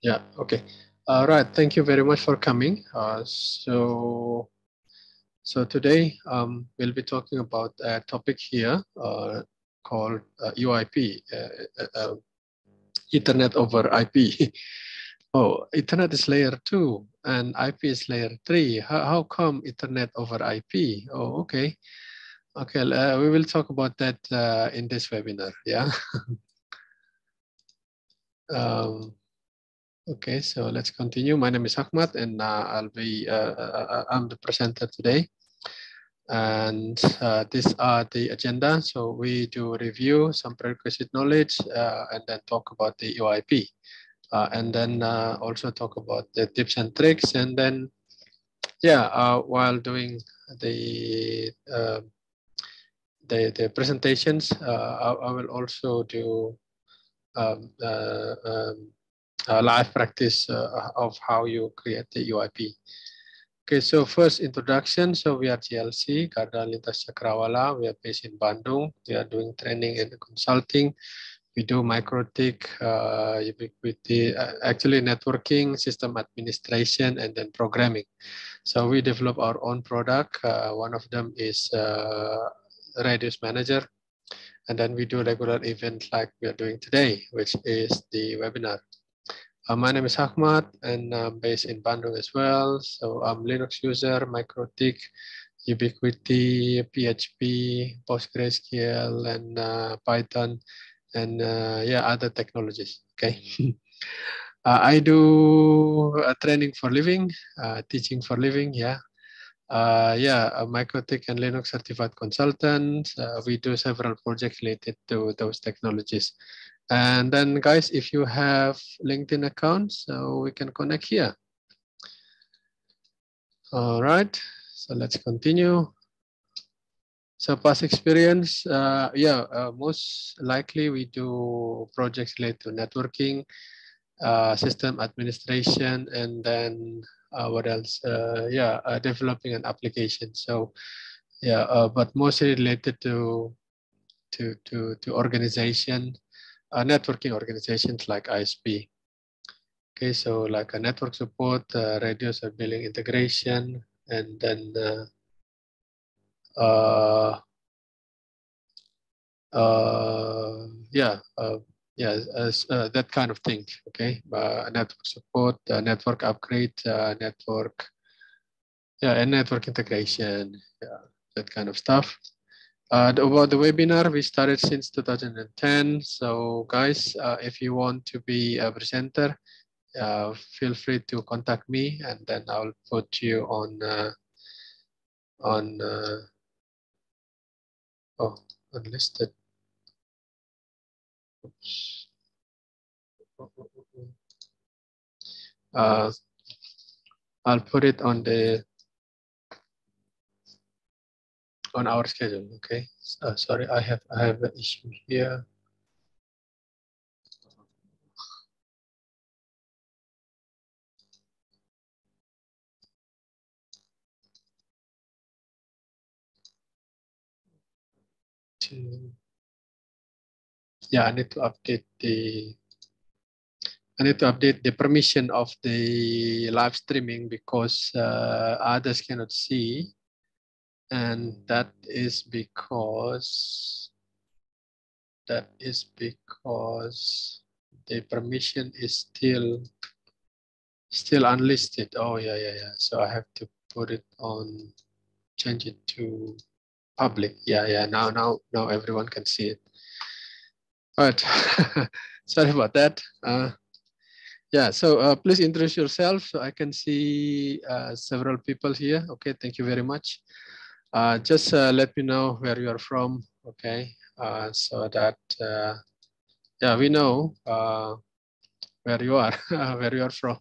Yeah, okay. All right, thank you very much for coming. So today we'll be talking about a topic here called EOIP, Ethernet over IP. Oh, Ethernet is layer 2 and IP is layer 3. How come Ethernet over IP? Oh, okay. Okay, we will talk about that in this webinar, yeah. um, Okay, so let's continue. My name is Achmad, and I'm the presenter today. And these are the agenda. So we do review some prerequisite knowledge, and then talk about the EOIP, and then also talk about the tips and tricks. And then, yeah, while doing the uh, the presentations, I will also do um, uh, um, live practice of how you create the EOIP. Okay, so first introduction. So we are GLC, Garda Lintas Cakrawala. We are based in Bandung. We are doing training and consulting. We do microtik, ubiquity, actually networking, system administration, and then programming. So we develop our own product. One of them is Radius Manager. And then we do regular events like we are doing today, which is the webinar. My name is Achmad, and I'm based in Bandung as well. So I'm Linux user, MicroTik, Ubiquity, PHP, PostgreSQL, and Python, and yeah, other technologies. Okay. I do training for living, teaching for living. Yeah. Yeah, a MicroTik and Linux certified consultant. We do several projects related to those technologies. And then guys, if you have LinkedIn accounts, so we can connect here. All right, so let's continue. So past experience, most likely we do projects related to networking, system administration, and then what else? Developing an application. So yeah, but mostly related to organization, networking organizations like ISP. Okay, so like a network support, radios or billing integration, and then uh, uh, yeah, uh, that kind of thing. Okay, network support, network upgrade, and network integration, yeah, that kind of stuff. About the webinar, we started since 2010. So guys, if you want to be a presenter, feel free to contact me, and then I'll put you on unlisted. Oops. I'll put it on our schedule. Okay. Sorry, I have an issue here. Yeah, I need to update the permission of the live streaming because others cannot see, and that is because the permission is still unlisted. Oh yeah. So I have to put it on, change it to public. Yeah. Now everyone can see it. All right. Sorry about that. Yeah, so please introduce yourself so I can see several people here. Okay, thank you very much. Just let me know where you are from, okay, so that, yeah, we know where you are, where you are from.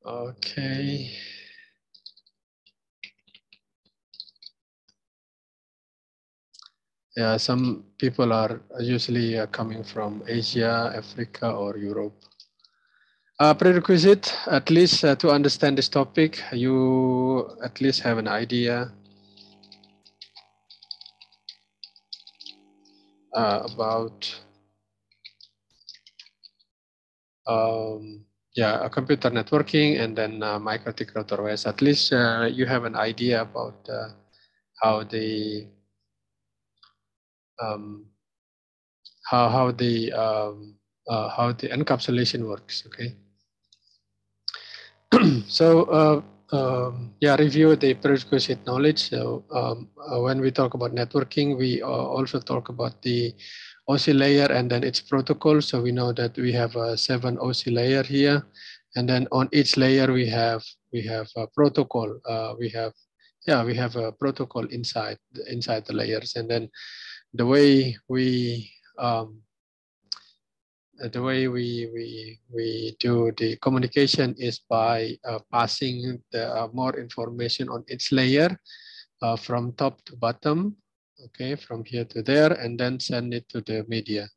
Okay. Yeah, some people are usually coming from Asia, Africa, or Europe. Prerequisite, at least to understand this topic, you at least have an idea about yeah, a computer networking, and then MikroTik router OS. At least you have an idea about how the um, how the encapsulation works. Okay. So yeah, review the prerequisite knowledge. So when we talk about networking, we also talk about the OC layer and then its protocol. So we know that we have a 7 OC layer here, and then on each layer we have a protocol. We have a protocol inside the layers, and then the way we we do the communication is by passing the more information on each layer from top to bottom, okay, from here to there, and then send it to the media.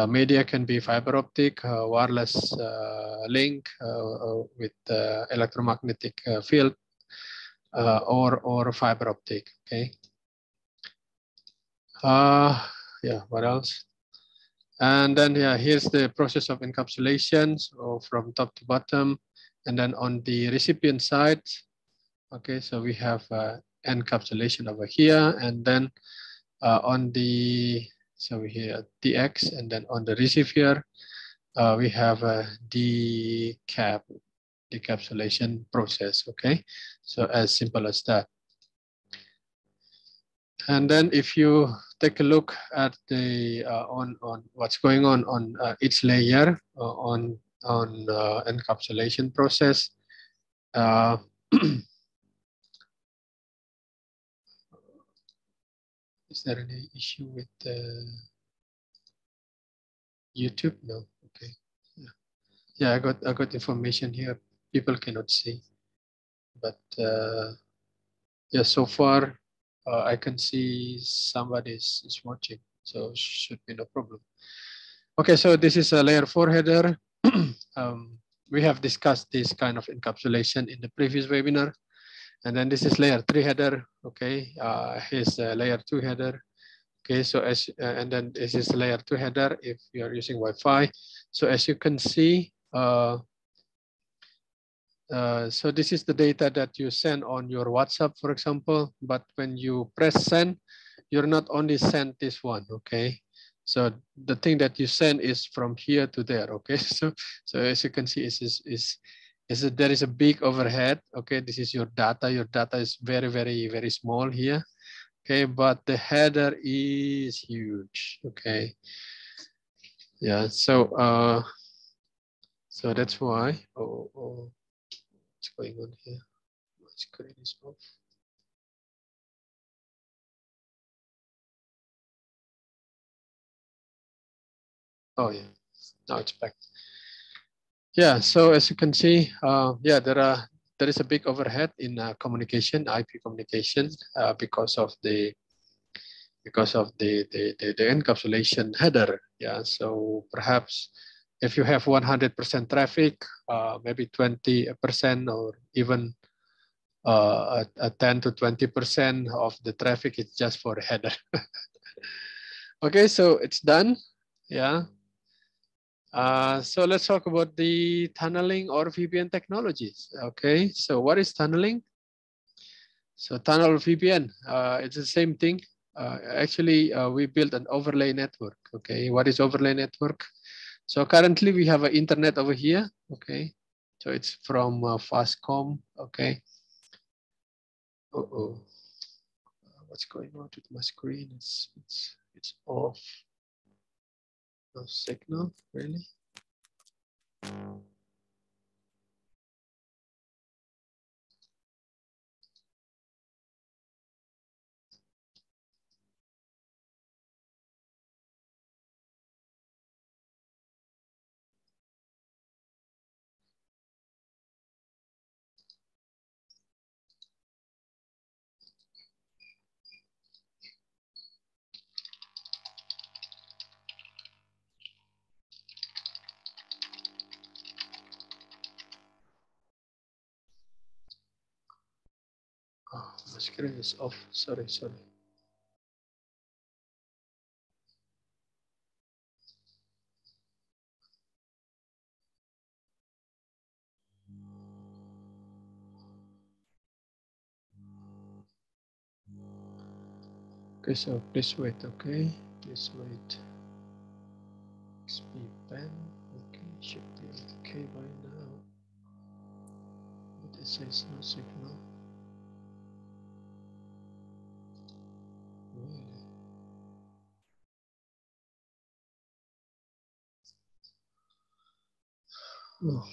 Media can be fiber optic, wireless link with electromagnetic field, or fiber optic. Okay. Yeah. What else? And then yeah, here's the process of encapsulation, so from top to bottom, and then on the recipient side, okay, so we have encapsulation over here, and then on the so here TX, and then on the receiver we have a decapsulation process. Okay, so as simple as that. And then if you take a look at the on what's going on each layer on encapsulation process, is there any issue with YouTube? No. Okay. Yeah, I got information here. People cannot see, but yeah, so far I can see somebody is watching, so should be no problem. Okay, so this is a layer 4 header. We have discussed this kind of encapsulation in the previous webinar. And then this is layer 3 header. Okay, here's layer 2 header. Okay, so and then this is layer 2 header if you're using Wi-Fi. So as you can see, so this is the data that you send on your WhatsApp, for example. But when you press send, you're not only send this one, okay? So the thing that you send is from here to there, okay? So as you can see, there is a big overhead, okay? This is your data. Your data is very, very, very small here, okay? But the header is huge, okay? Yeah. So so that's why. What's going on here? My screen is off. Oh yeah, now it's back. Yeah, so as you can see, yeah, there is a big overhead in communication, IP communication, because of the encapsulation header. Yeah, so perhaps if you have 100% traffic, maybe 20% or even 10 to 20% of the traffic is just for the header. Okay, so it's done. Yeah. So let's talk about the tunneling or VPN technologies. Okay, so what is tunneling? So tunnel VPN, it's the same thing. Actually, we built an overlay network. Okay, what is overlay network? So currently we have an internet over here. Okay, so it's from Fastcom. Okay. What's going on with my screen? It's off. No signal, really? Oh, my screen is off. Sorry. Okay, so please wait, okay? Please wait. XP pen, okay, should be okay by now. But it says no signal. Really? Oh.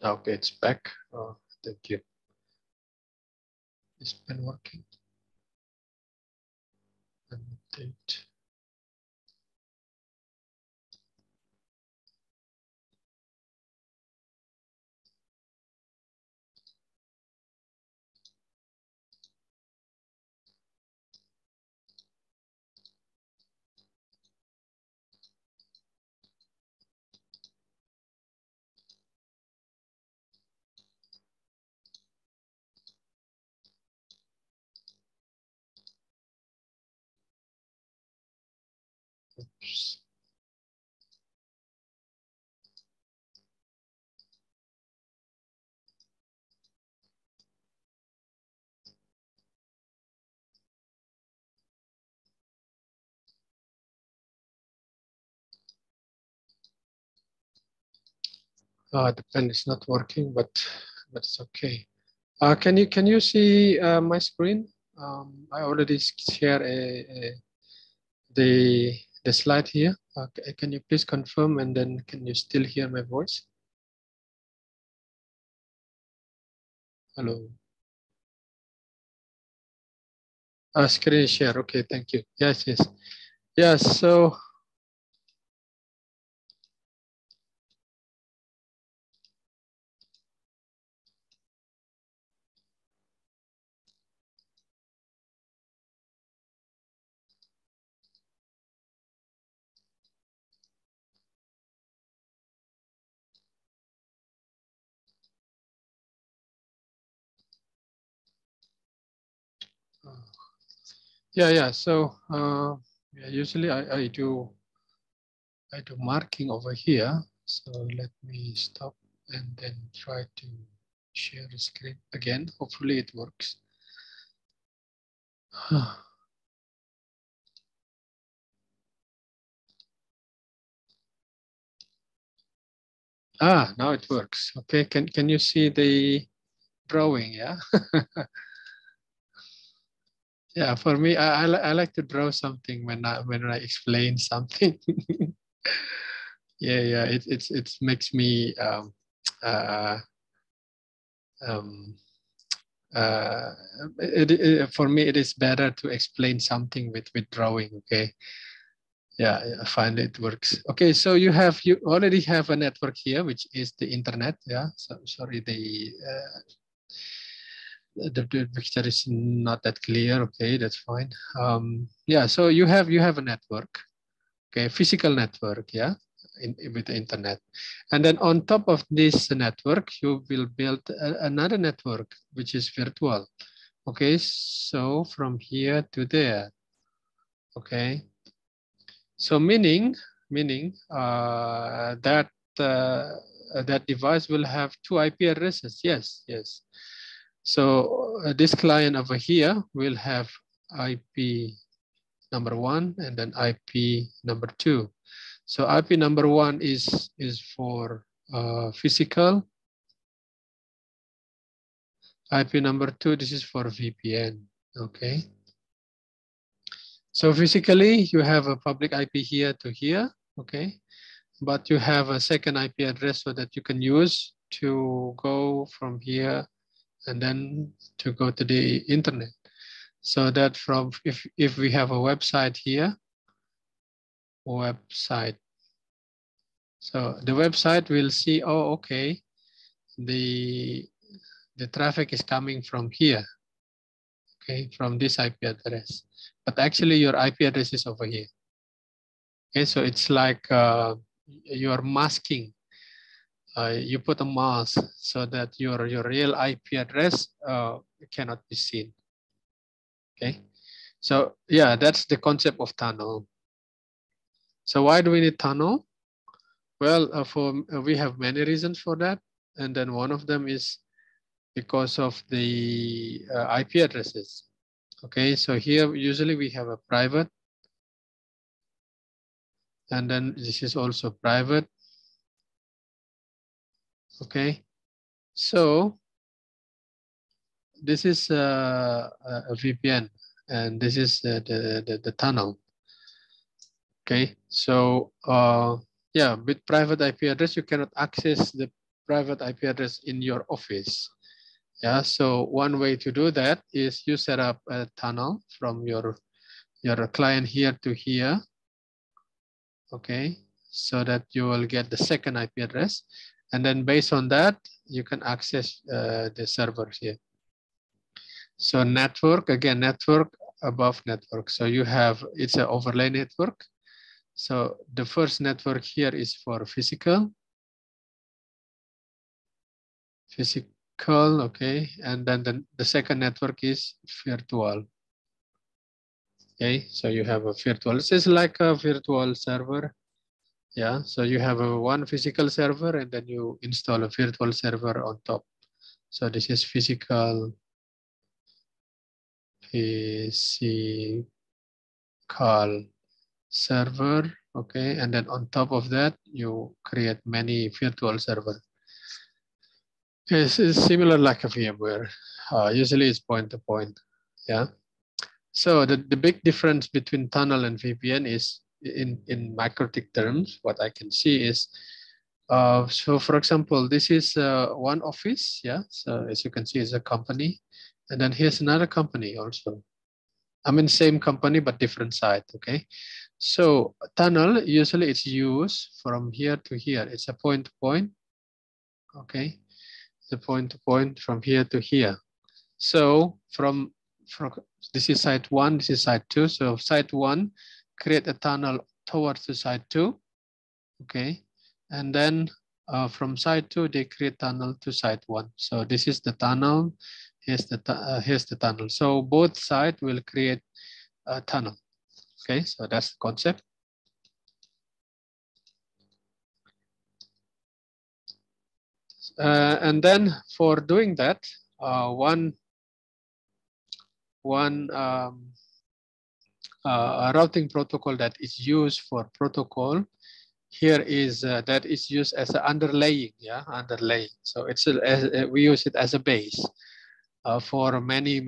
Okay, it's back. Oh, thank you. It's been working. Update. Oops. The pen is not working, but it's okay. Can you see my screen? I already share the slide here. Can you please confirm, and then can you still hear my voice? Hello. Screen share. Okay, thank you. Yes, yes, yes. So yeah, yeah. So yeah, usually I do marking over here. So let me stop and then try to share the screen again. Hopefully it works. Now it works. Okay, can you see the drawing? Yeah. Yeah, for me, I like to draw something when I explain something. Yeah, it makes me uh, um, for me it is better to explain something with drawing. Okay. Yeah, I find it works. Okay, so you already have a network here, which is the internet. Yeah, so sorry, the picture is not that clear. Okay, that's fine. Yeah, so you have a network. Okay, physical network. Yeah, with the internet, and then on top of this network, you will build another network, which is virtual. Okay, so from here to there. Okay. So meaning that device will have 2 IP addresses. Yes, yes. So this client over here will have IP number 1 and then IP number 2. So IP number 1 is for physical. IP number 2, this is for VPN. Okay. So physically, you have a public IP here to here. Okay. But you have a second IP address so that you can use to go from here and then to go to the internet. So that from if we have a website here, website. So the website will see, oh, okay, the traffic is coming from here, okay, from this IP address. But actually your IP address is over here. Okay, so it's like you are masking. You put a mask so that your real IP address cannot be seen. Okay, so yeah, that's the concept of tunnel. So why do we need tunnel? Well, we have many reasons for that, and then one of them is because of the IP addresses. Okay, so here usually we have a private, and then this is also private. Okay, so this is a VPN, and this is the tunnel. Okay, so yeah, with private IP address, you cannot access the private IP address in your office. Yeah, so one way to do that is you set up a tunnel from your client here to here. Okay, so that you will get the second IP address, and then based on that, you can access the servers here. So network, again, network above network. So you have, it's an overlay network. So the first network here is for physical, okay, and then the second network is virtual. Okay, so you have a virtual, this is like a virtual server. Yeah, so you have one physical server and then you install a virtual server on top. So this is physical server, okay, and then on top of that you create many virtual server. It's similar like a VMware. Usually it's point to point. Yeah. So the big difference between tunnel and VPN is in MikroTik terms. What I can see is, so for example, this is one office. Yeah. So as you can see, it's a company, and then here's another company also. I mean, same company but different site. Okay. So tunnel usually it's used from here to here. It's a point to point. Okay. The point to point from here to here. So from this is site 1, this is site 2. So site 1 create a tunnel towards the site 2. Okay, and then from site 2 they create tunnel to site 1. So this is the tunnel. Here's the tunnel. So both sides will create a tunnel. Okay, so that's the concept. And then for doing that, one routing protocol that is used for protocol here is that is used as an underlaying, underlaying. So it's we use it as a base for many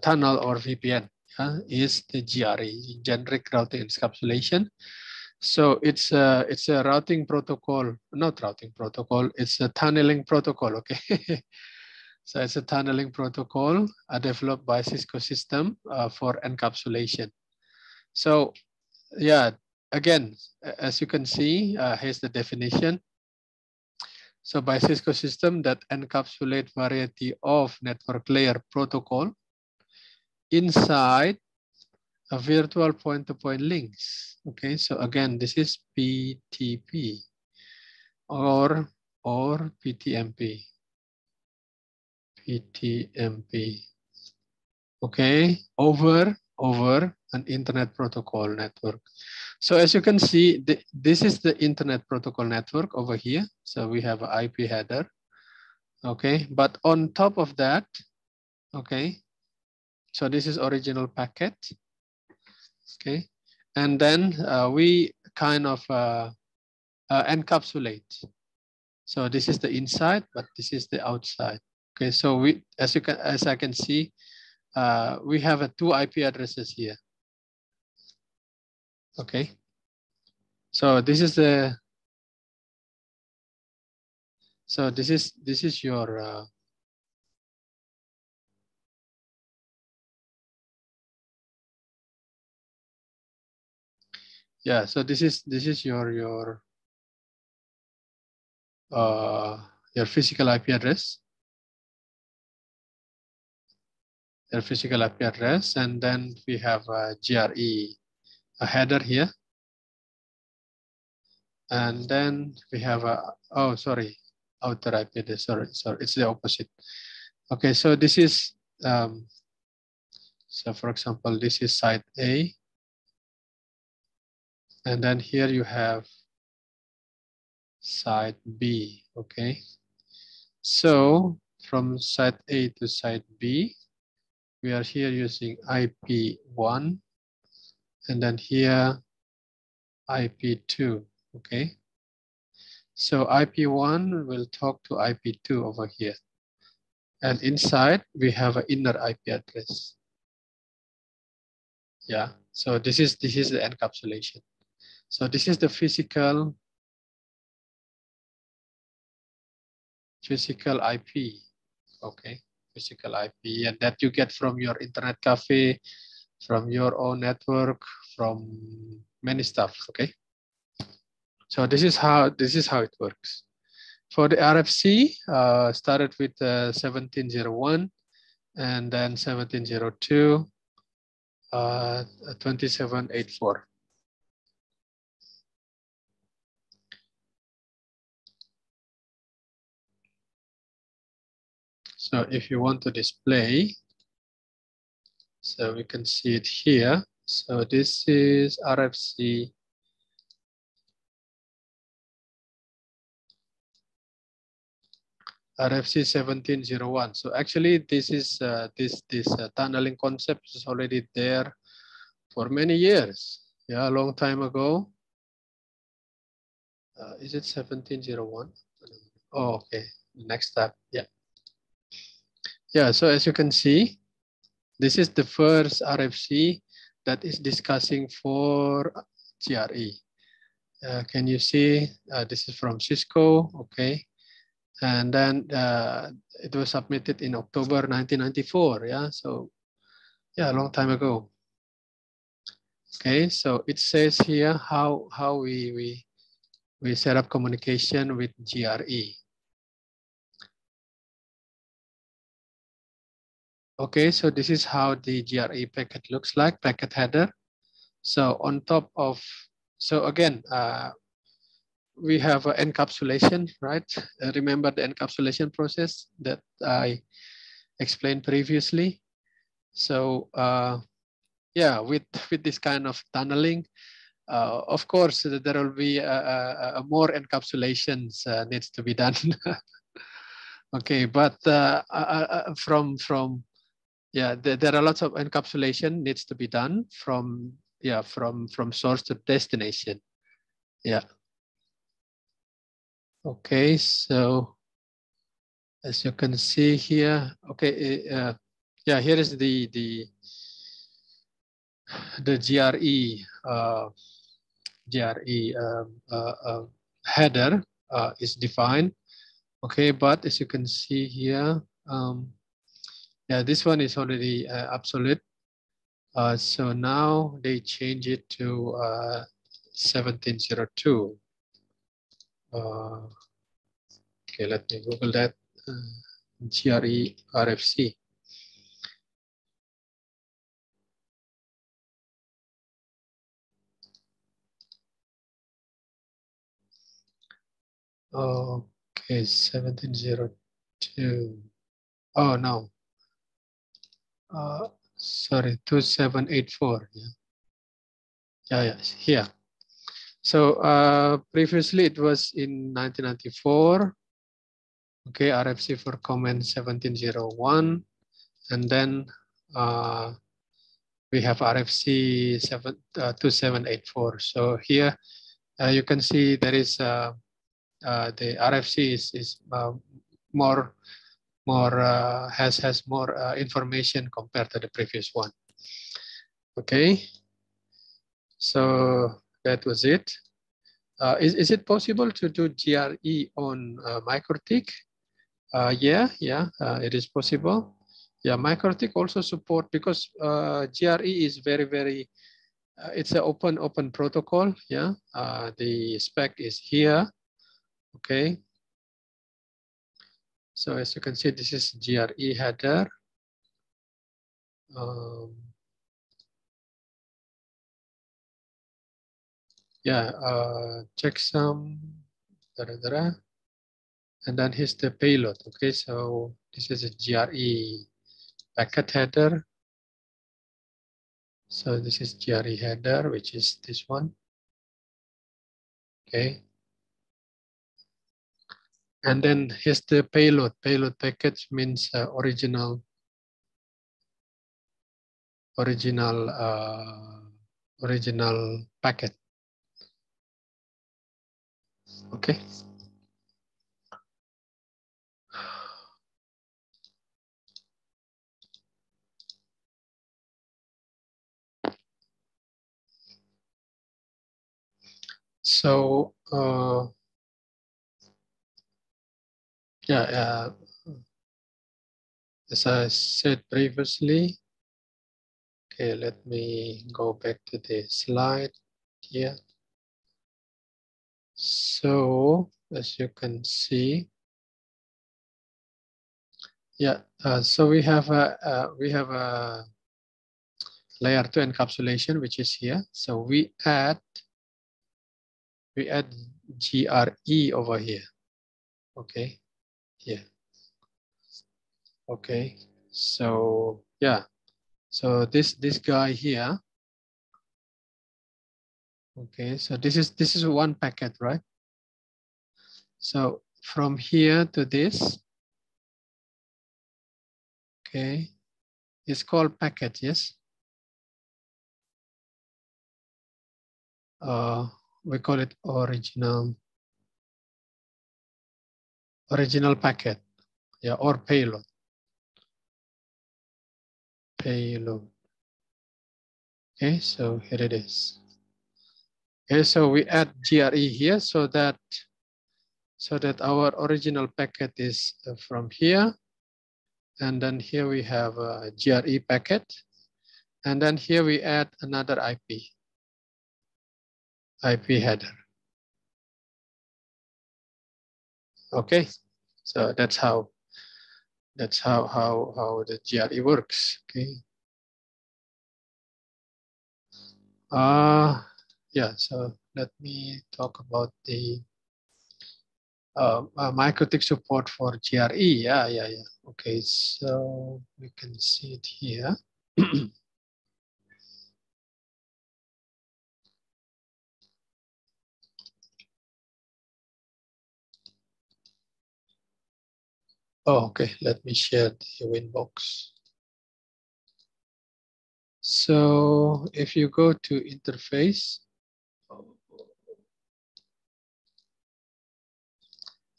tunnel or VPN. Is the GRE, generic routing encapsulation. So it's a routing protocol, not routing protocol. It's a tunneling protocol. Okay. So it's a tunneling protocol developed by Cisco system for encapsulation. So yeah, again, as you can see, here's the definition. So by Cisco system that encapsulate variety of network layer protocol inside a virtual point-to-point links. Okay, so again, this is PTP or PTMP. PTMP. Okay, over an internet protocol network. So as you can see, this is the internet protocol network over here. So we have an IP header. Okay, but on top of that, okay, so this is original packet. Okay, and then we kind of encapsulate. So this is the inside, but this is the outside. Okay, so we, as I can see, we have two IP addresses here. Okay, so this is the, so this is your yeah. So this is your physical IP address. Your physical IP address, and then we have GRE a header here. And then we have a, oh, sorry, outer IP address, sorry, it's the opposite. Okay, so this is, so for example, this is site A. And then here you have site B, okay? So from site A to site B, we are here using IP1, and then here IP2, okay? So IP1 will talk to IP2 over here. And inside, we have an inner IP address. Yeah, so this is the encapsulation. So this is the physical IP, okay? Physical IP, and that you get from your internet cafe, from your own network, from many stuff, okay? So this is how it works. For the RFC, started with 1701 and then 1702, 2784. So if you want to display, so we can see it here. So this is RFC. RFC 1701. So actually, this is this tunneling concept is already there for many years. Yeah, a long time ago. Is it 1701? Oh, okay. Next step. Yeah. Yeah. So as you can see, this is the first RFC that is discussing for GRE. Can you see? This is from Cisco. Okay. And then it was submitted in October 1994. Yeah, so yeah, a long time ago. Okay, so it says here how we set up communication with GRE. Okay, so this is how the GRE packet looks like, packet header. So on top of, so again, we have encapsulation, right? Remember the encapsulation process that I explained previously. So yeah, with this kind of tunneling, of course, there will be more encapsulations needs to be done. Okay, but from yeah, there are lots of encapsulation needs to be done from from source to destination. Yeah. Okay, so as you can see here, okay, yeah, here is the GRE header is defined. Okay, but as you can see here, yeah, this one is already obsolete. So now they change it to 1702. Okay, let me Google that. GRE RFC. Okay, 1702. Oh no. Sorry, 2784. Yeah. Yeah, here. So previously it was in 1994. Okay, RFC for comment 1701. And then we have RFC 2784. So here you can see there is the RFC is more has more information compared to the previous one. Okay, so that was it. Is it possible to do GRE on MikroTik? Yeah, it is possible. Yeah, MikroTik also support because GRE is very it's an open protocol. Yeah, the spec is here. Okay. So as you can see, this is GRE header. yeah, checksum, and then here's the payload. Okay, so this is a GRE packet header. So this is GRE header, which is this one. Okay. And then here's the payload. Payload package means original packet. Okay. So yeah, as I said previously. Okay, let me go back to the slide here. So as you can see, yeah. So we have a layer 2 encapsulation, which is here. So we add GRE over here. Okay, here. Okay, so yeah. So this guy here. Okay, so this is one packet, right? So from here to this, okay, it's called packet, yes. We call it original packet, yeah, or payload. Okay, so here it is. Okay, so we add GRE here so that our original packet is from here, and then here we have a GRE packet, and then here we add another IP header. Okay, so that's how the GRE works. Okay. Yeah, so let me talk about the MikroTik support for GRE. Yeah. Okay, so we can see it here. Oh, okay, let me share the Winbox. So if you go to interface,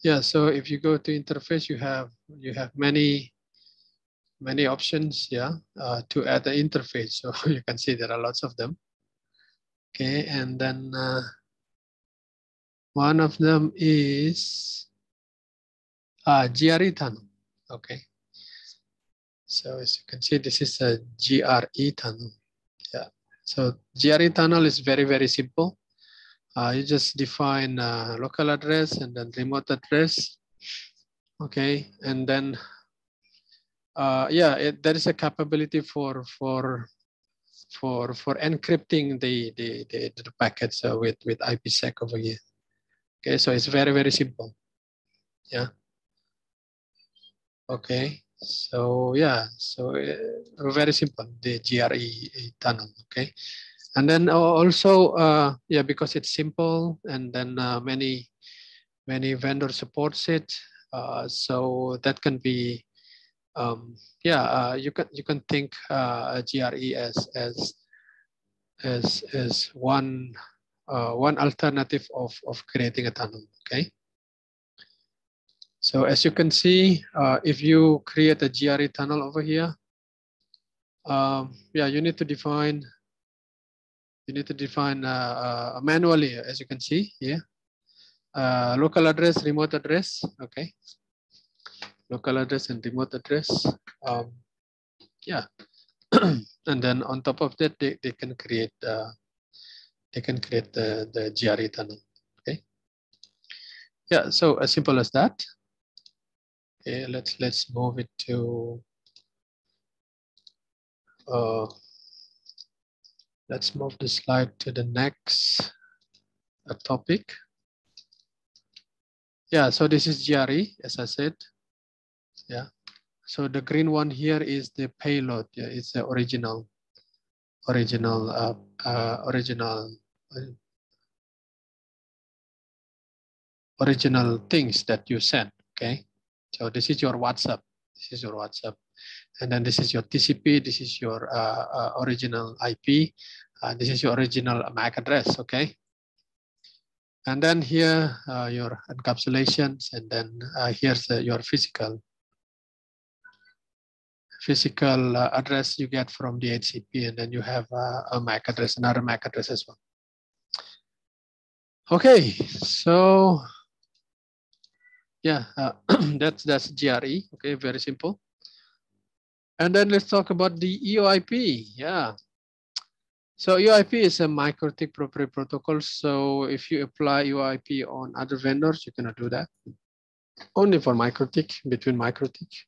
yeah, so if you go to interface, you have many options, yeah, to add the interface. So you can see there are lots of them. Okay, and then one of them is GRE tunnel. Okay, so as you can see, this is a GRE tunnel. Yeah, so GRE tunnel is very simple. You just define local address and then remote address. Okay, and then yeah, there is a capability for encrypting the packets with ipsec over here. Okay, so it's very simple. Yeah. Okay. So yeah, so very simple, the GRE tunnel. Okay, and then also yeah, because it's simple, and then many vendor supports it. So that can be yeah, you can think GRE as one alternative of creating a tunnel. Okay. So as you can see, if you create a GRE tunnel over here, yeah, you need to define manually, as you can see here, local address, remote address. Okay, local address and remote address. Yeah, and then on top of that, they can create the GRE tunnel. Okay, yeah, so as simple as that. Okay, let's move it to let's move the slide to the next. a topic. Yeah, so this is GRE, as I said. Yeah, so the green one here is the payload. Yeah, it's the original things that you sent. Okay, so this is your WhatsApp. This is your WhatsApp, and then this is your TCP. This is your original IP. This is your original MAC address. Okay. And then here your encapsulations, and then here's your physical address you get from the HCP, and then you have a MAC address, another MAC address as well. Okay, so yeah, that's GRE. Okay, very simple. And then let's talk about the EOIP. Yeah. So EOIP is a MikroTik proprietary protocol. So if you apply EOIP on other vendors, you cannot do that. Only for MikroTik, between MikroTik.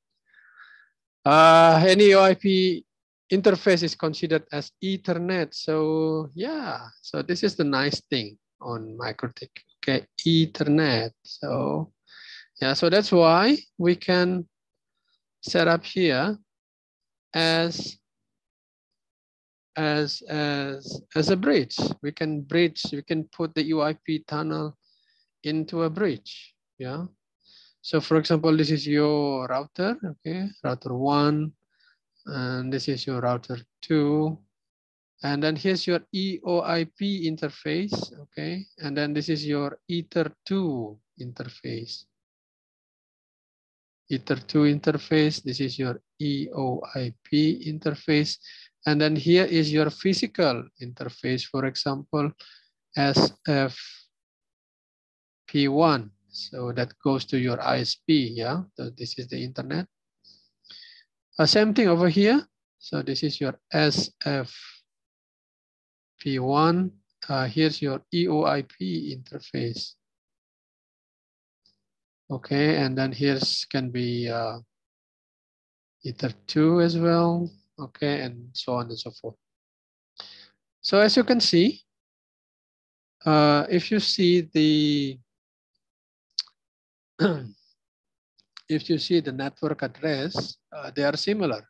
Any EOIP interface is considered as Ethernet. So yeah, so this is the nice thing on MikroTik. Okay, Ethernet. So yeah, so that's why we can set up here as a bridge. We can put the EOIP tunnel into a bridge. Yeah. So for example, this is your router, okay, router 1, and this is your router 2, and then here's your EOIP interface, okay, and then this is your Ether2 interface. Ether2 interface, this is your EOIP interface, and then here is your physical interface, for example, SFP1. So that goes to your ISP, yeah? So this is the internet. Same thing over here. So this is your SFP1. Here's your EOIP interface. Okay, and then here's can be Ether2 as well. Okay, and so on and so forth. So as you can see, if you see the network address, they are similar.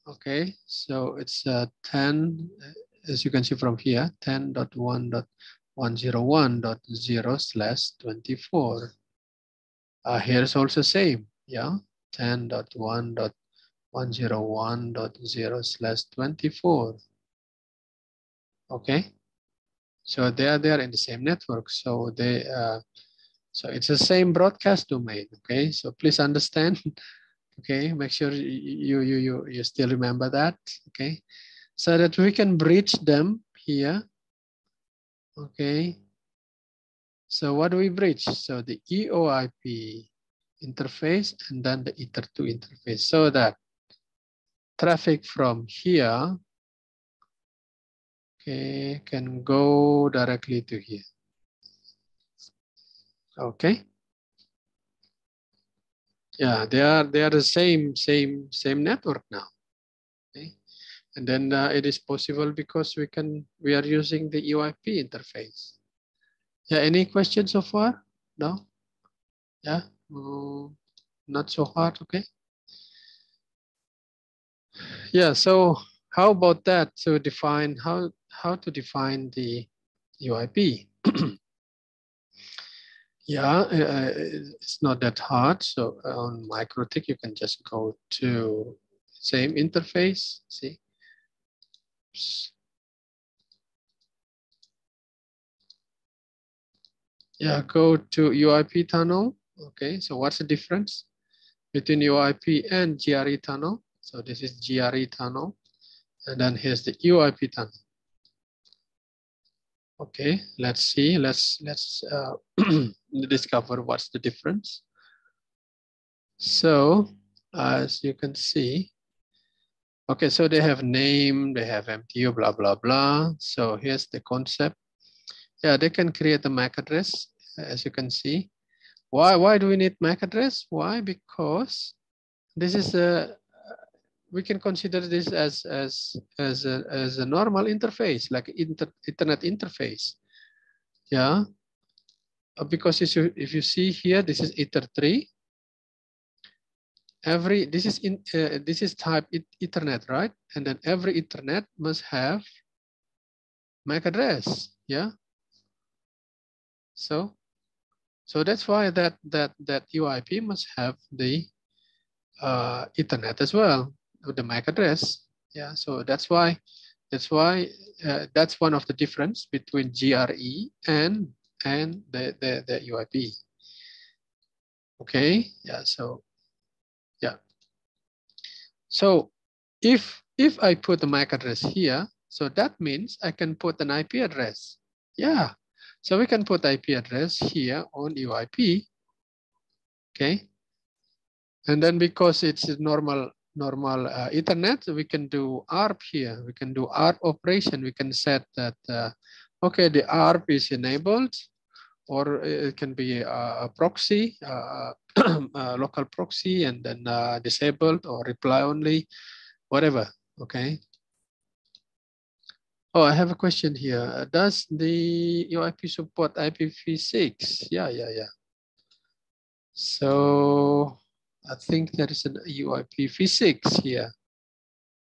Okay, so it's 10, as you can see from here, 10.1.101.0/24. Here's also same, yeah, 10.1.101.0/24. Okay, so they are in the same network, so they so it's the same broadcast domain. Okay, so please understand. Okay, make sure you still remember that. Okay, so that we can bridge them here. Okay, so what do we bridge? So the EOIP interface and then the Ether2 interface, so that traffic from here, okay, can go directly to here. Okay. Yeah, they are the same network now. Okay. And then it is possible because we are using the EOIP interface. Yeah, any questions so far? No? Yeah, not so hard, okay. Yeah, so how about that? So define how to define the EOIP. Yeah, it's not that hard. So on MikroTik, you can just go to same interface, see. Oops. Yeah, go to EOIP tunnel. Okay, so what's the difference between EOIP and GRE tunnel? So this is GRE tunnel, and then here's the EOIP tunnel. Okay, let's see. Let's discover what's the difference. So as you can see, okay, so they have name, they have MTU, blah blah blah. So here's the concept. Yeah, they can create a MAC address, as you can see. Why do we need MAC address? Why? Because this is we can consider this as a normal interface, like internet interface. Yeah, because if you see here, this is ether 3. This is type Ethernet, right? And then every Ethernet must have MAC address. Yeah. So that's why that EOIP must have the Ethernet as well with the MAC address. Yeah. So that's why that's one of the difference between GRE and the EOIP. Okay. Yeah. So yeah. So if I put the MAC address here, so that means I can put an IP address. Yeah. So we can put IP address here on EOIP. Okay. And then because it's a normal Ethernet, we can do ARP here. We can do ARP operation. We can set that, okay, the ARP is enabled, or it can be a proxy, a local proxy, and then disabled or reply only, whatever. Okay. Oh, I have a question here. Does the EOIP support IPv6? Yeah. So I think there is an EOIP v6 here.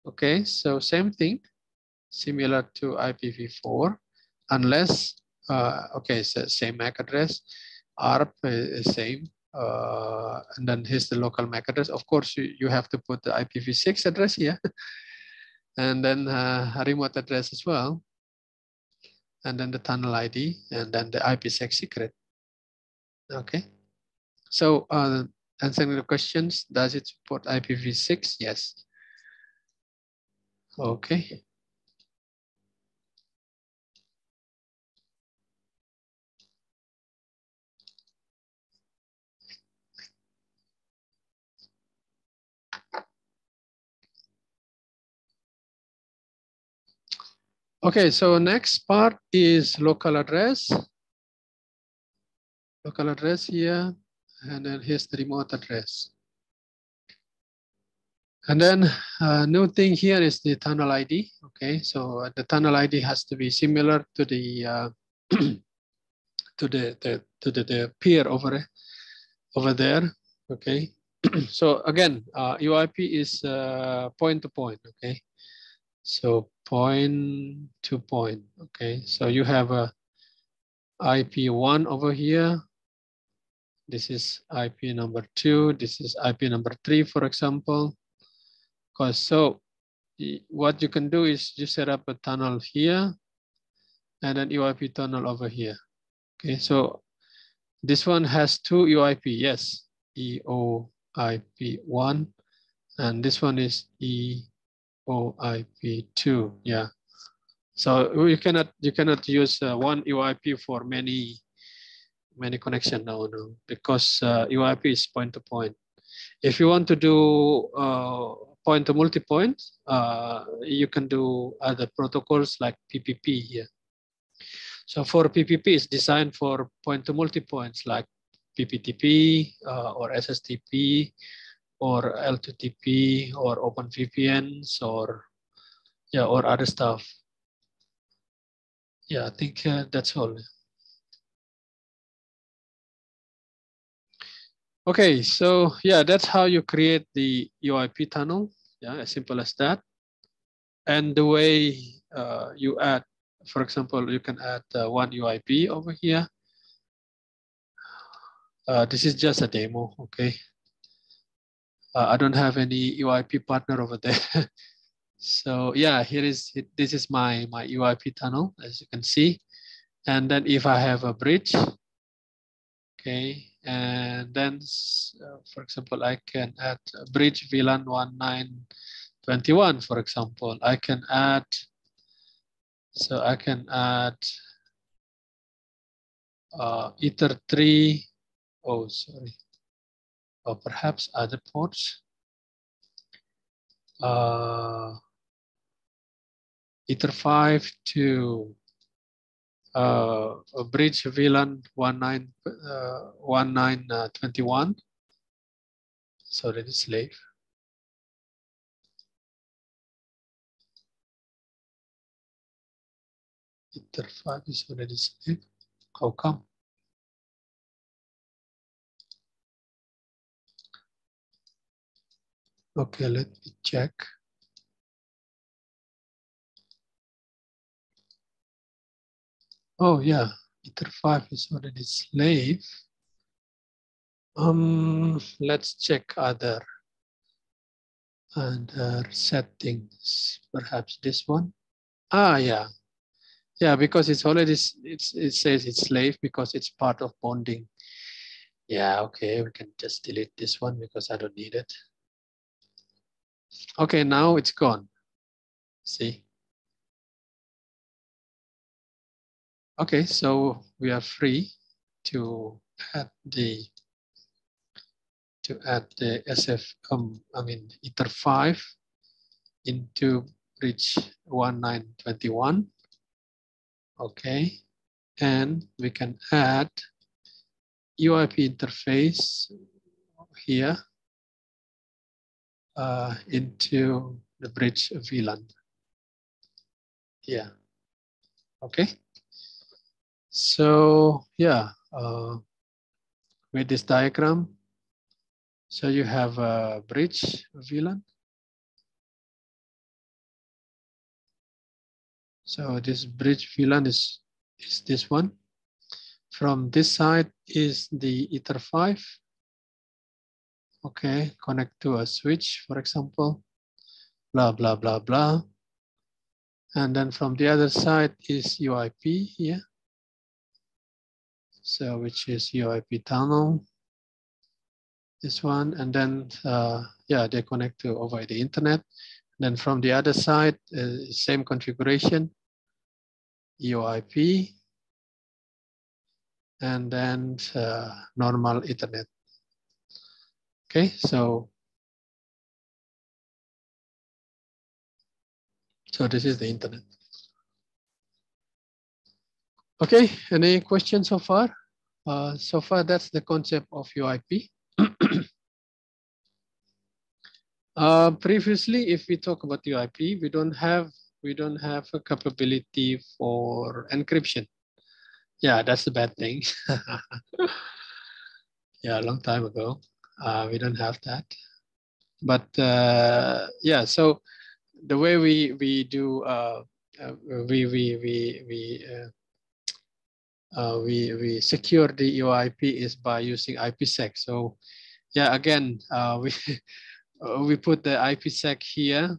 Okay, so same thing, similar to IPv4, unless, okay, so same MAC address, ARP is same, and then here's the local MAC address. Of course, you have to put the IPv6 address here, and then a remote address as well, and then the tunnel ID, and then the ipsec secret. Okay, so answering the questions, does it support IPv6? Yes. Okay. Okay, so next part is local address. Local address here, and then here's the remote address. And then new thing here is the tunnel ID. Okay, so the tunnel ID has to be similar to the to the peer over there. Okay, so again, EOIP is point to point. Okay, so point to point. Okay, so you have a IP1 over here. This is IP number 2. This is IP number 3, for example. Because so what you can do is you set up a tunnel here and an EOIP tunnel over here. Okay, so this one has 2 EOIP, yes, EOIP1, and this one is EOIP2, yeah. So you cannot use one EOIP for many connection. No, because EOIP is point to point. If you want to do point to multi-point, you can do other protocols like PPP here. So for PPP, it's designed for point to multi-points like PPTP or SSTP or L2TP or OpenVPNs or other stuff. Yeah, I think that's all. Okay, so yeah, that's how you create the EOIP tunnel. Yeah, as simple as that. And the way you add, for example, you can add one EOIP over here. This is just a demo, okay? I don't have any EOIP partner over there. So yeah, this is my EOIP tunnel, as you can see. And then if I have a bridge, okay, and then for example, I can add a bridge VLAN 1921, for example. I can add, so I can add Ether 3, oh, sorry, or perhaps other ports. Ether 5 to a bridge VLAN 1921. So that is slave. Ether 5 is already slave. How come? Okay, let me check. Oh yeah, Ether 5 is already slave. Let's check other settings. Perhaps this one. Ah, yeah, yeah, because it's already it says it's slave because it's part of bonding. Yeah, okay, we can just delete this one because I don't need it. Okay, now it's gone. See. Okay, so we are free to add the SF, Ether 5 into bridge 1921. Okay, and we can add EOIP interface here into the bridge VLAN here. Okay, so yeah, with this diagram, so you have a bridge VLAN. So this bridge VLAN is this one. From this side is the Ether 5. Okay, connect to a switch, for example, blah, blah, blah, blah. And then from the other side is EOIP here. So which is EOIP tunnel, this one. And then, yeah, they connect to over the internet. Then from the other side, same configuration, EOIP, and then normal Ethernet. Okay, so this is the internet. Okay, any questions so far? So far, that's the concept of EOIP. Previously, if we talk about EOIP, we don't have a capability for encryption. Yeah, that's a bad thing. Yeah, a long time ago, we don't have that. But yeah, so the way we do we secure the EOIP is by using ipsec. So yeah, again, we put the ipsec here.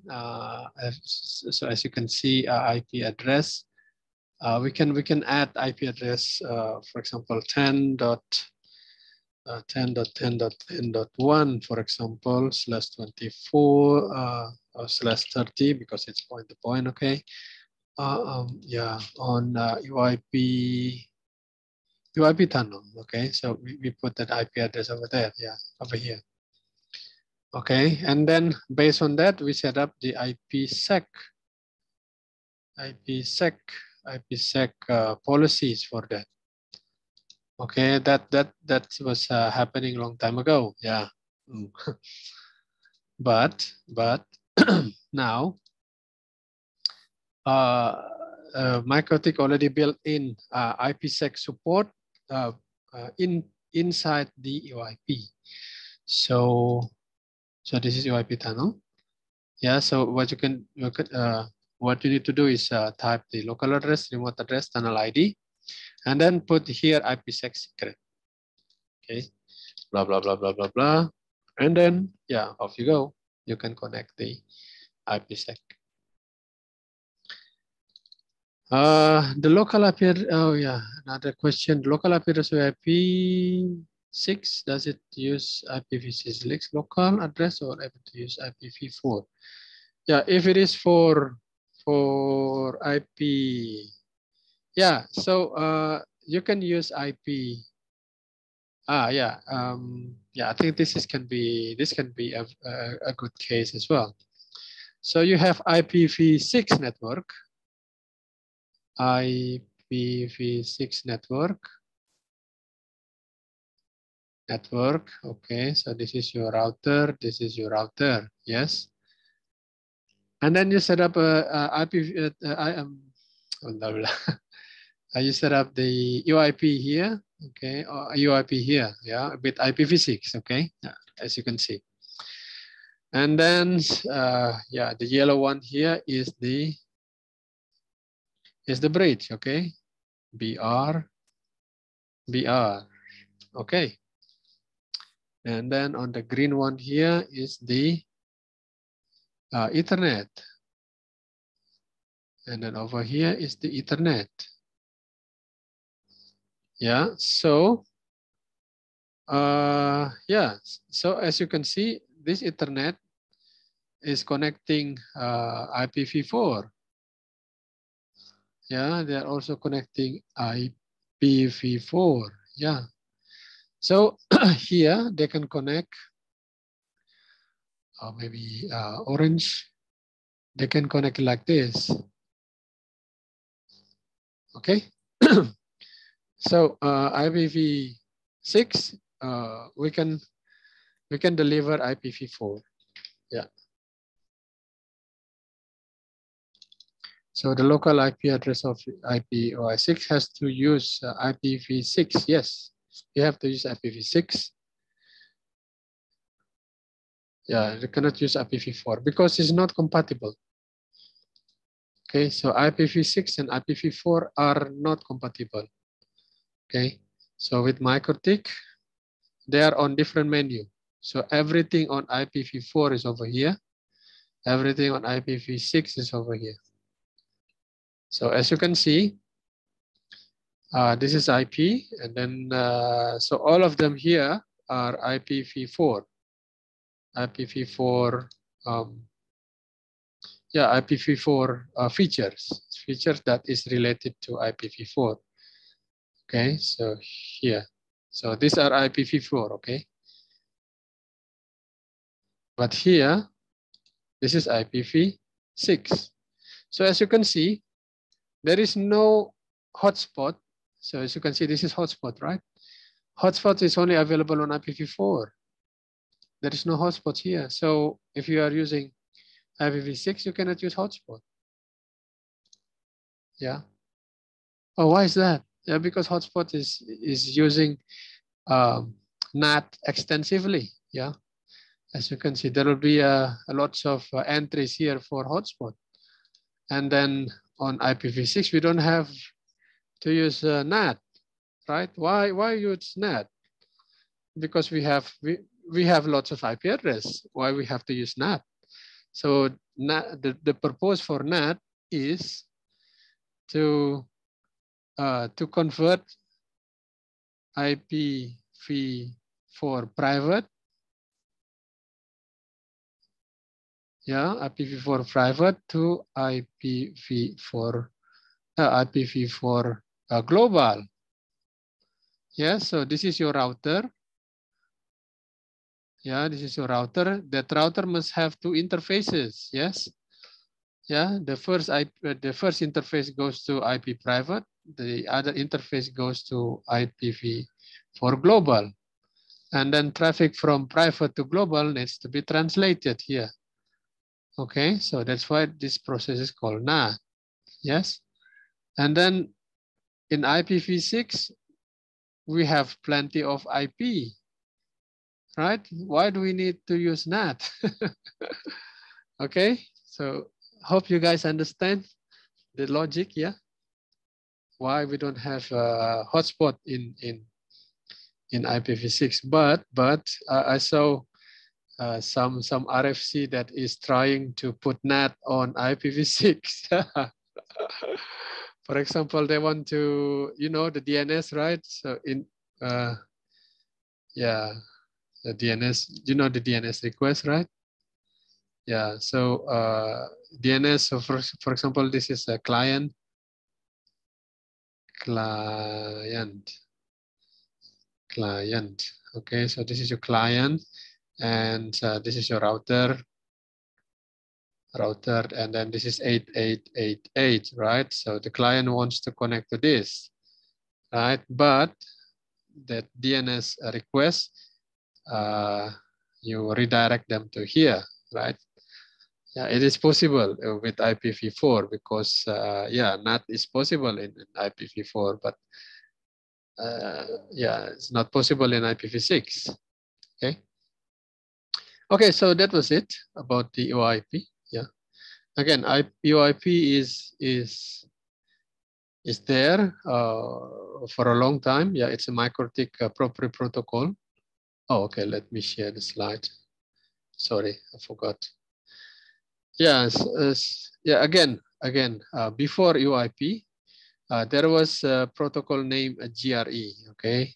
So as you can see, IP address. We can add IP address, for example, 10.10.10.10.1, for example, /24 /30 because it's point to point. Okay. Yeah, on EOIP tunnel. Okay, so we put that IP address over there. Yeah, over here. Okay, and then based on that, we set up the ipsec policies for that. Okay, that was happening a long time ago. Yeah, but now MikroTik already built in ipsec support inside the EOIP. So this is EOIP tunnel. Yeah. So what you need to do is type the local address, remote address, tunnel ID, and then put here ipsec secret. Okay. Blah blah blah blah blah blah, and then yeah, off you go. You can connect the ipsec. The local IP. Oh yeah, another question. Local IP address IPv6. Does it use IPv6 local address or able to use IPv4? Yeah, if it is for IP, yeah. So you can use IP. Yeah. Yeah, I think this can be a good case as well. So you have IPv6 network. IPv6 network. Okay, so this is your router. This is your router. Yes. And then you set up a IP. You set up the EOIP here, okay, or EOIP here, yeah, with IPv6, okay, as you can see. And then, yeah, the yellow one here is the bridge, okay, BR, okay. And then on the green one here is the Ethernet. And then over here is the Ethernet. Yeah, so, yeah, so as you can see, this Ethernet is connecting IPv4. Yeah, they are also connecting IPv4. Yeah. So here they can connect, maybe orange. They can connect like this. Okay. So IPv6, we can deliver IPv4. Yeah. So the local IP address of IPOI6 has to use IPv6. Yes, you have to use IPv6. Yeah, you cannot use IPv4 because it's not compatible. Okay, so IPv6 and IPv4 are not compatible. Okay, so with MikroTik, they are on different menu. So everything on IPv4 is over here. Everything on IPv6 is over here. So as you can see, this is IP, and then so all of them here are IPv4. IPv4, yeah, IPv4 features that is related to IPv4. Okay, so here, so these are IPv4. Okay, but here, this is IPv6. So as you can see, there is no hotspot. So as you can see, this is hotspot, right? Hotspot is only available on IPv4. There is no hotspot here. So if you are using IPv6, you cannot use hotspot. Yeah. Oh, why is that? Yeah, because hotspot is using NAT extensively. Yeah. As you can see, there will be lots of entries here for hotspot. And then on IPv6, we don't have to use NAT, right? Why use NAT? Because we have lots of IP address. Why we have to use NAT? So NAT, the purpose for NAT is to convert IPv4 private, yeah, IPv4 private to IPv4 global. Yeah, so this is your router. Yeah, this is your router. That router must have two interfaces. Yes. Yeah, the first interface goes to IP private. The other interface goes to IPv4 global. And then traffic from private to global needs to be translated here. Okay, so that's why this process is called NAT. Yes. And then in IPv6, we have plenty of IP, right? Why do we need to use NAT? Okay, so hope you guys understand the logic, yeah? Why we don't have a hotspot in IPv6, but I saw some RFC that is trying to put NAT on IPv6. For example, they want to, you know, the DNS, right? So in yeah, the DNS, you know, the DNS request, right? Yeah, so DNS, so for example, this is a client, okay, so this is your client, and this is your router, and then this is 8888, right? So the client wants to connect to this, right? But that DNS request, you redirect them to here, right? Yeah, it is possible with IPv4 because yeah, NAT is possible in IPv4, but yeah, it's not possible in IPv6. Okay. Okay, so that was it about the EOIP. Yeah. Again, EOIP is there for a long time. Yeah, it's a MikroTik proprietary protocol. Oh, okay. Let me share the slide. Sorry, I forgot. Yes, yeah. Again, before EOIP, there was a protocol named GRE. Okay,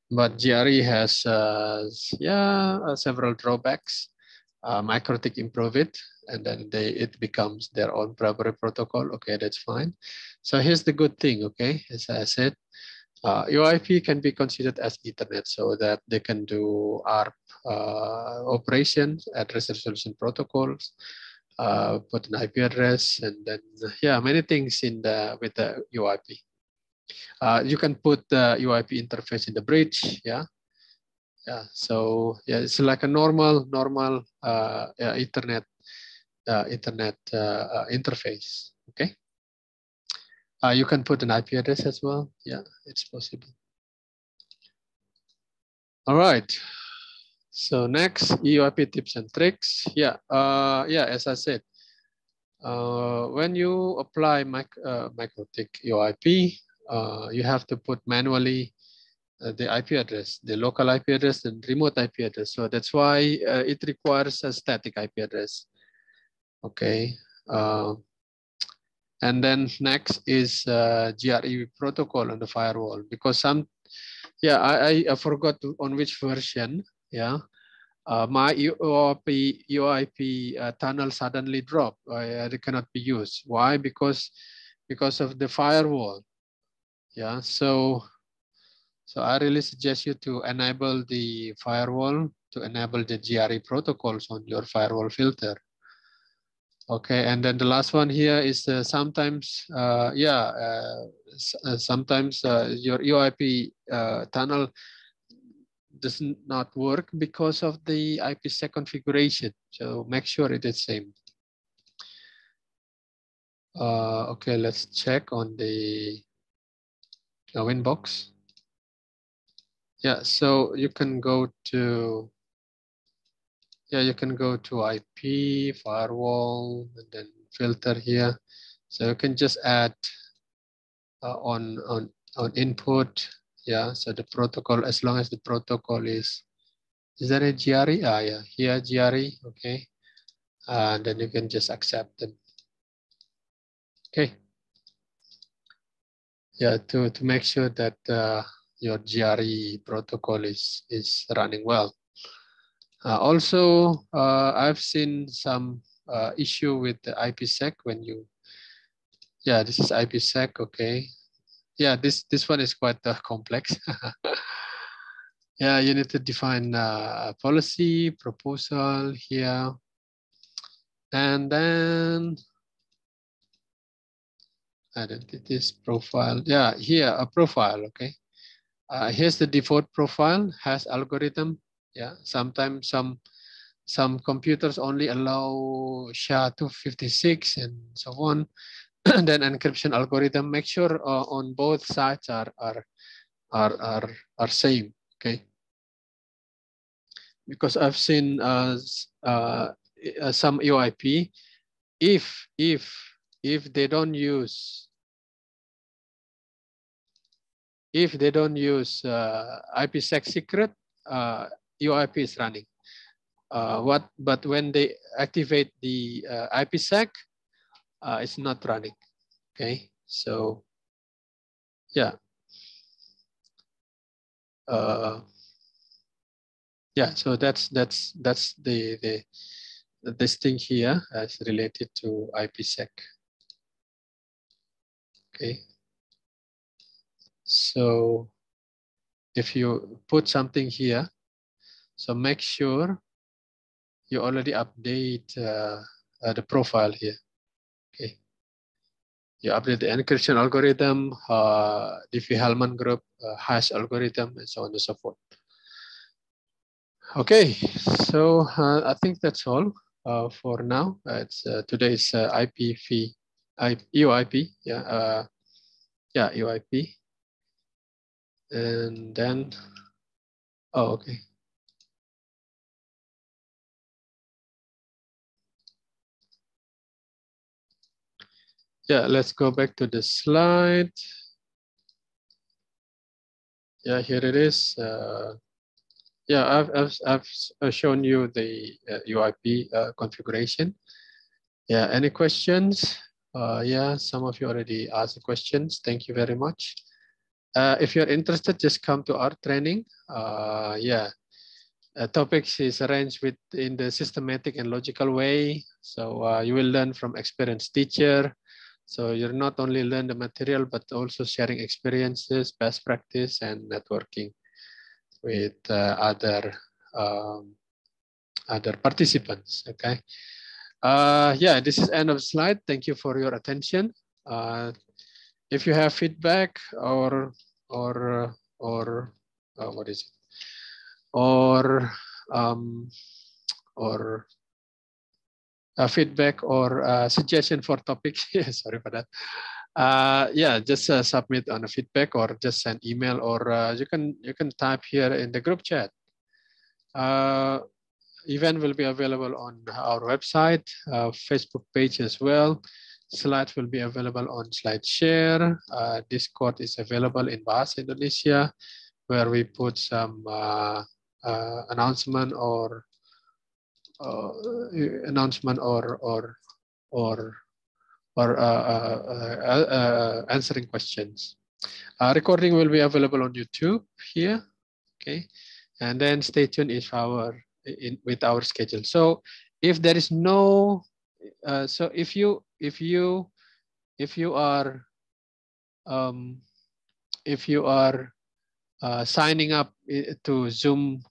but GRE has several drawbacks. MikroTik improve it, and then it becomes their own proprietary protocol. Okay, that's fine. So here's the good thing. Okay, as I said, EOIP can be considered as Ethernet, so that they can do ARP operations, address resolution protocols, put an IP address, and then yeah, many things in with the EOIP. You can put the EOIP interface in the bridge. Yeah. Yeah, so yeah, it's like a normal yeah, Ethernet interface. Okay, you can put an IP address as well. Yeah, it's possible. All right. So next, EOIP tips and tricks. Yeah, yeah. As I said, when you apply MikroTik EOIP, you have to put manually the IP address, the local IP address, and remote IP address. So that's why it requires a static IP address. Okay. And then next is GRE protocol on the firewall, because yeah, I forgot on which version. Yeah. My EOIP tunnel suddenly dropped. It cannot be used. Why? Because of the firewall. Yeah. So I really suggest you to enable the firewall, to enable the GRE protocols on your firewall filter. Okay, and then the last one here is sometimes, sometimes your EOIP tunnel does not work because of the ipsec configuration. So make sure it is same. Okay, let's check on the Winbox. Yeah, so you can go to, yeah, you can go to IP, firewall, and then filter here. So you can just add on input. Yeah, so the protocol, as long as the protocol is there a GRE? Ah, yeah, here GRE, okay. And then you can just accept them. Okay. Yeah, to make sure that your GRE protocol is running well. Also, I've seen some issue with the ipsec when you, yeah, this is ipsec, okay. Yeah, this one is quite complex. Yeah, you need to define a policy, proposal here. And then identities, profile. Yeah, here a profile, okay. Here's the default profile, has algorithm. Yeah, sometimes some computers only allow SHA-256 and so on. And then encryption algorithm, make sure on both sides are same, okay. Because I've seen some EOIP, if they don't use ipsec secret, EOIP is running. But when they activate the ipsec, it's not running. Okay, so yeah. Yeah, so that's this thing here as related to ipsec. Okay, so if you put something here, so make sure you already update the profile here. Okay, you update the encryption algorithm, Diffie-Hellman group, hash algorithm, and so on and so forth. Okay, so I think that's all. for now. It's today's EOIP, yeah, EOIP, and then okay. Yeah, let's go back to the slide. Yeah, here it is. Yeah, I've shown you the EOIP configuration. Yeah, any questions? Yeah, some of you already asked the questions. Thank you very much. If you're interested, just come to our training. Yeah, topics is arranged in the systematic and logical way. So you will learn from experienced teacher. So you're not only learn the material, but also sharing experiences, best practice, and networking with other participants. Okay. Yeah, this is end of slide. Thank you for your attention. If you have feedback or what is it? Or feedback or suggestion for topics. Sorry for that. Yeah, just submit on a feedback or just send email, or you can type here in the group chat. Event will be available on our website, Facebook page as well. Slides will be available on Slideshare. Discord is available in Bahasa Indonesia, where we put some announcement or answering questions. Recording will be available on YouTube here. Okay, and then stay tuned with our schedule. So if there is no, so if you are signing up to Zoom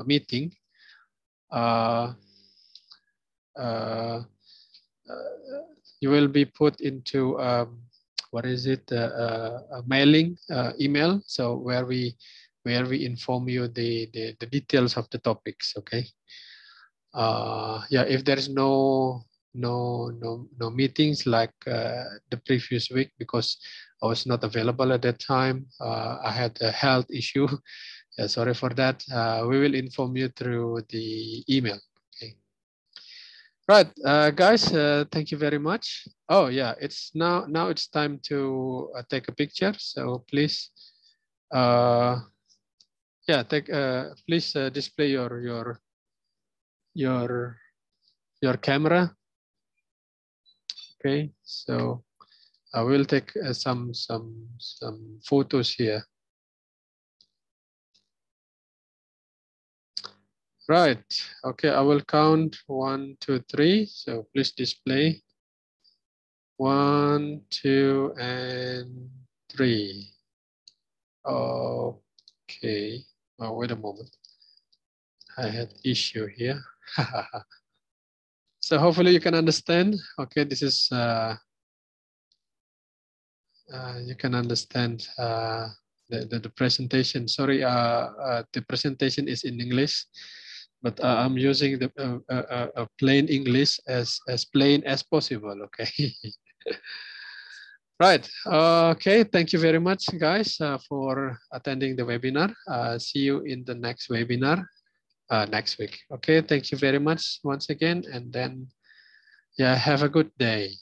meeting, you will be put into what is it, a mailing email. So where we inform you the details of the topics. Okay. Yeah, if there is no meetings like the previous week, because I was not available at that time. I had a health issue. Yeah, sorry for that. We will inform you through the email. Okay. Right, guys. Thank you very much. Oh yeah, it's now it's time to take a picture. So please, yeah, please display your camera. Okay, so I will take some photos here. Right. Okay, I will count 1, 2, 3. So please display 1, 2, and 3. Okay. Oh, wait a moment. I had issue here. So hopefully you can understand. Okay, this is you can understand the presentation. Sorry, the presentation is in English, but I'm using the plain English as plain as possible. Okay. Right. Okay. Thank you very much, guys, for attending the webinar. See you in the next webinar next week. Okay. Thank you very much once again, and then yeah, have a good day.